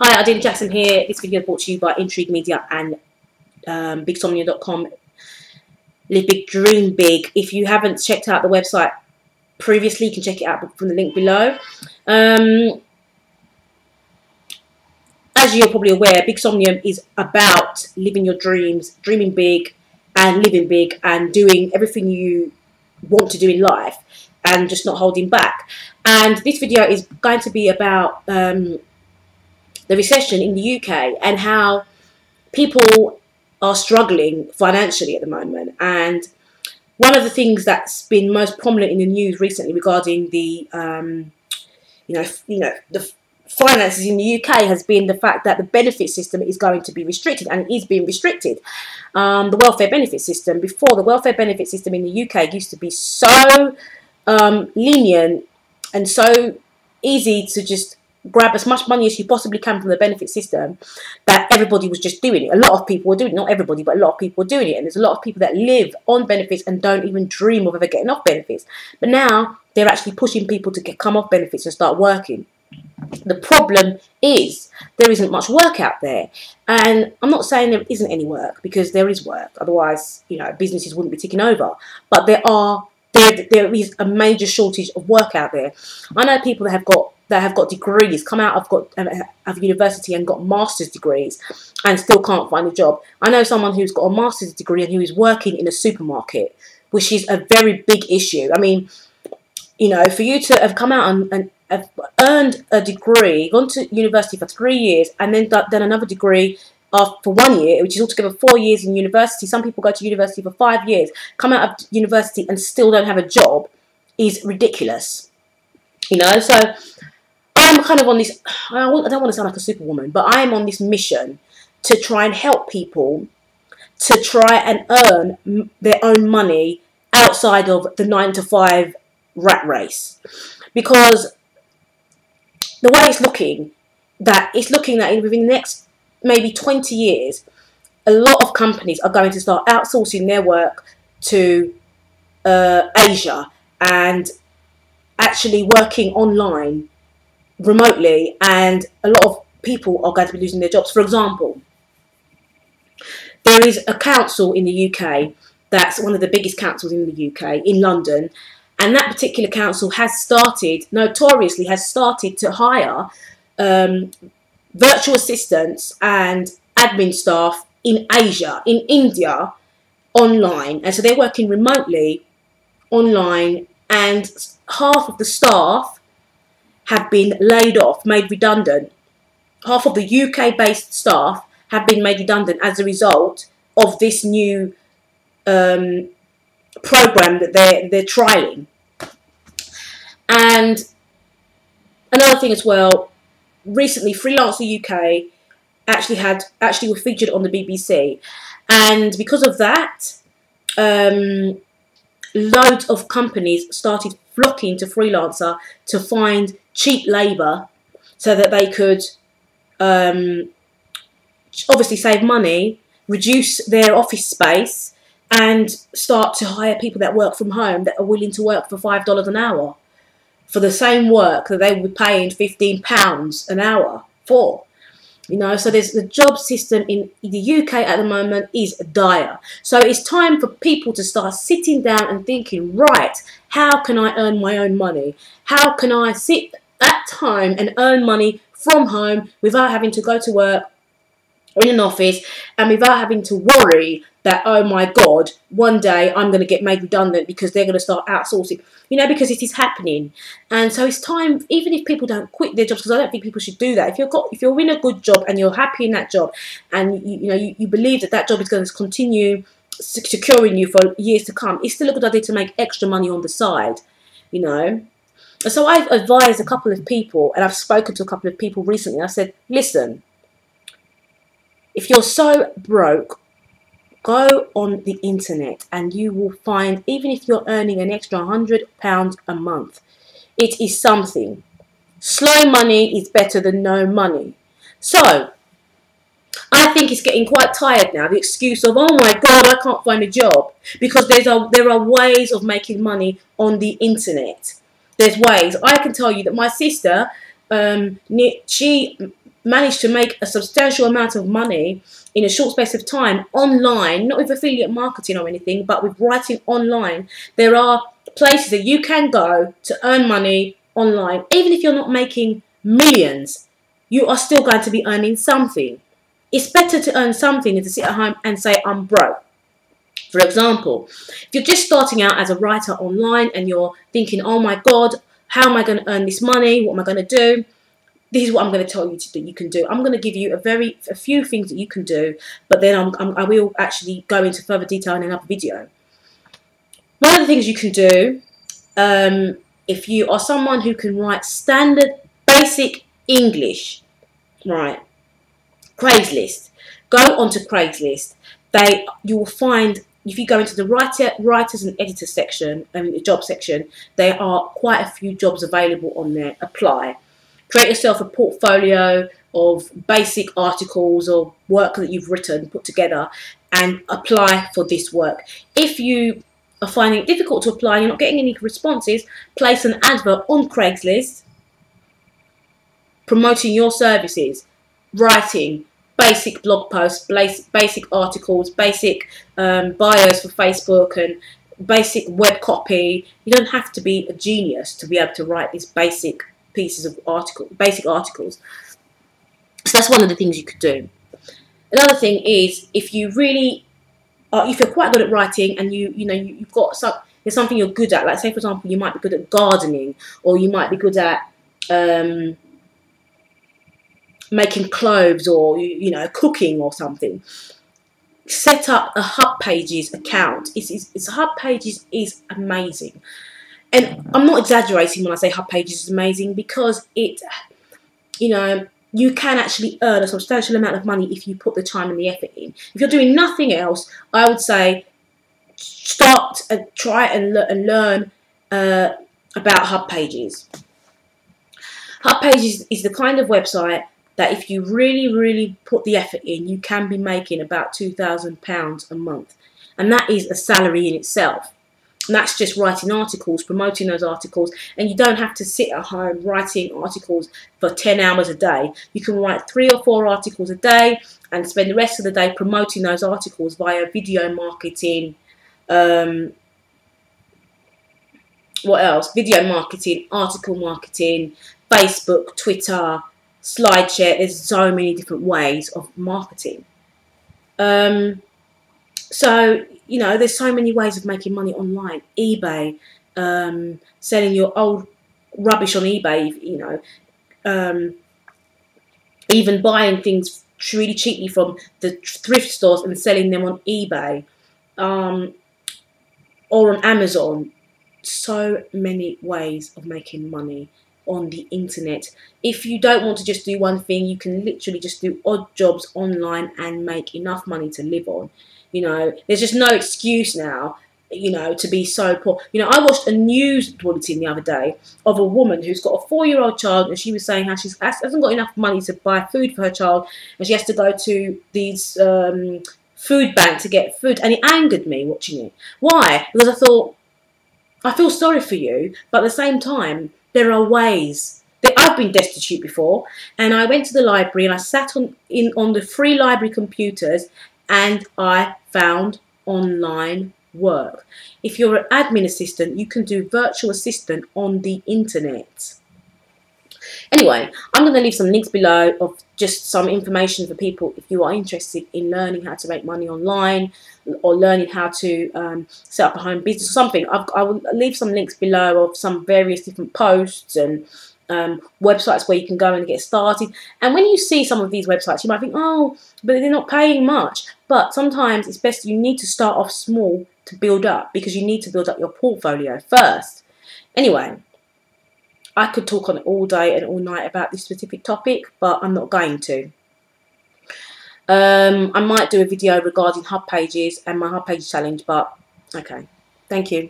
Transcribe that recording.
Hi, Adina Jackson here. This video is brought to you by Intrigue Media and BigSomnia.com. Live Big, Dream Big. If you haven't checked out the website previously, you can check it out from the link below. As you're probably aware, Big Somnia is about living your dreams, dreaming big and living big and doing everything you want to do in life and just not holding back. And this video is going to be about the recession in the UK and how people are struggling financially at the moment. And one of the things that's been most prominent in the news recently regarding the the finances in the UK has been the fact that the benefit system is going to be restricted, and it is being restricted. The welfare benefit system. Before, the welfare benefit system in the UK used to be so lenient and so easy to just grab as much money as you possibly can from the benefit system that everybody was just doing it. A lot of people were doing it, not everybody, but a lot of people were doing it. And there's a lot of people that live on benefits and don't even dream of ever getting off benefits. But now they're actually pushing people to come off benefits and start working. The problem is there isn't much work out there. And I'm not saying there isn't any work, because there is work. Otherwise, businesses wouldn't be ticking over. But there is a major shortage of work out there. I know people that have got degrees, come out of university and got master's degrees and still can't find a job. I know someone who's got a master's degree and who is working in a supermarket, which is a very big issue. I mean, for you to have come out and have earned a degree, gone to university for 3 years, and then done another degree for 1 year, which is altogether 4 years in university. Some people go to university for 5 years, come out of university and still don't have a job, is ridiculous. So I'm kind of on this, I don't want to sound like a superwoman, but I am on this mission to try and help people to try and earn their own money outside of the 9-to-5 rat race. Because the way it's looking that within the next maybe 20 years, a lot of companies are going to start outsourcing their work to Asia and actually working online remotely, and a lot of people are going to be losing their jobs. For example, there is a council in the UK that's one of the biggest councils in the UK, in London, and that particular council notoriously has started to hire virtual assistants and admin staff in Asia, in India, online. And so they're working remotely online, and half of the staff have been laid off, made redundant. Half of the UK-based staff have been made redundant as a result of this new program that they're trialing. And another thing as well, recently Freelancer UK actually were featured on the BBC, and because of that, loads of companies started flocking to Freelancer to find cheap labour so that they could obviously save money, reduce their office space, and start to hire people that work from home that are willing to work for $5 an hour for the same work that they would be paying £15 an hour for. So there's the job system in the UK at the moment is dire. So it's time for people to start sitting down and thinking, right, how can I earn my own money? How can I sit at home and earn money from home without having to go to work in an office and without having to worry that, oh my God, one day I'm going to get made redundant because they're going to start outsourcing, because it is happening. And so it's time, even if people don't quit their jobs, because I don't think people should do that. If you're in a good job and you're happy in that job, and you believe that job is going to continue securing you for years to come, it's still a good idea to make extra money on the side, And so I've advised a couple of people, and I've spoken to a couple of people recently. I said, listen, if you're so broke, go on the internet and you will find, even if you're earning an extra £100 a month, it is something. Slow money is better than no money. So I think it's getting quite tired now, the excuse of, oh my God, I can't find a job, because there are ways of making money on the internet. There's ways. I can tell you that my sister, she managed to make a substantial amount of money in a short space of time online, not with affiliate marketing or anything, but with writing online. There are places that you can go to earn money online. Even if you're not making millions, you are still going to be earning something. It's better to earn something than to sit at home and say, I'm broke. For example, if you're just starting out as a writer online and you're thinking, oh my God, how am I going to earn this money? What am I going to do? This is what I'm going to tell you that you can do. I'm going to give you a few things that you can do, but then I will actually go into further detail in another video. One of the things you can do, if you are someone who can write standard, basic English, right? Craigslist. Go onto Craigslist. You will find, if you go into the writers and editors section, the job section, there are quite a few jobs available on there. Apply. Create yourself a portfolio of basic articles or work that you've written, put together, and apply for this work. If you are finding it difficult to apply, you're not getting any responses, place an advert on Craigslist promoting your services, writing, basic blog posts, basic articles, basic bios for Facebook, and basic web copy. You don't have to be a genius to be able to write these basic pieces of basic articles. So that's one of the things you could do. Another thing is, if you really if you're quite good at writing and you've got there's something you're good at, like say for example you might be good at gardening, or you might be good at making clothes, or cooking or something. Set up a Hub Pages account. Hub Pages is amazing. And I'm not exaggerating when I say Hub Pages is amazing, because you can actually earn a substantial amount of money if you put the time and the effort in. If you're doing nothing else, I would say start and try and learn about Hub Pages. Hub Pages is the kind of website that if you really, really put the effort in, you can be making about £2,000 a month. And that is a salary in itself. And that's just writing articles, promoting those articles. And you don't have to sit at home writing articles for 10 hours a day. You can write 3 or 4 articles a day and spend the rest of the day promoting those articles via video marketing. What else? Video marketing, article marketing, Facebook, Twitter, SlideShare. There's so many different ways of marketing. So, there's so many ways of making money online. eBay, selling your old rubbish on eBay, even buying things really cheaply from the thrift stores and selling them on eBay, or on Amazon. So many ways of making money on the internet. If you don't want to just do one thing, you can literally just do odd jobs online and make enough money to live on. There's just no excuse now, to be so poor. I watched a news bulletin the other day of a woman who's got a 4-year-old child, and she was saying how she hasn't got enough money to buy food for her child, and she has to go to these food banks to get food. And it angered me watching it. Why? Because I thought, I feel sorry for you, but at the same time, there are ways. I've been destitute before, and I went to the library and I sat on the free library computers, and I found online work. If you're an admin assistant, you can do virtual assistant on the internet. Anyway, I'm going to leave some links below of just some information for people if you are interested in learning how to make money online, or learning how to set up a home business or something. I will leave some links below of some various different posts and websites where you can go and get started. And when you see some of these websites, you might think, oh, but they're not paying much. But sometimes it's best, you need to start off small to build up, because you need to build up your portfolio first. Anyway, I could talk on it all day and all night about this specific topic, but I'm not going to. I might do a video regarding Hub Pages and my Hub Pages challenge, but okay. Thank you.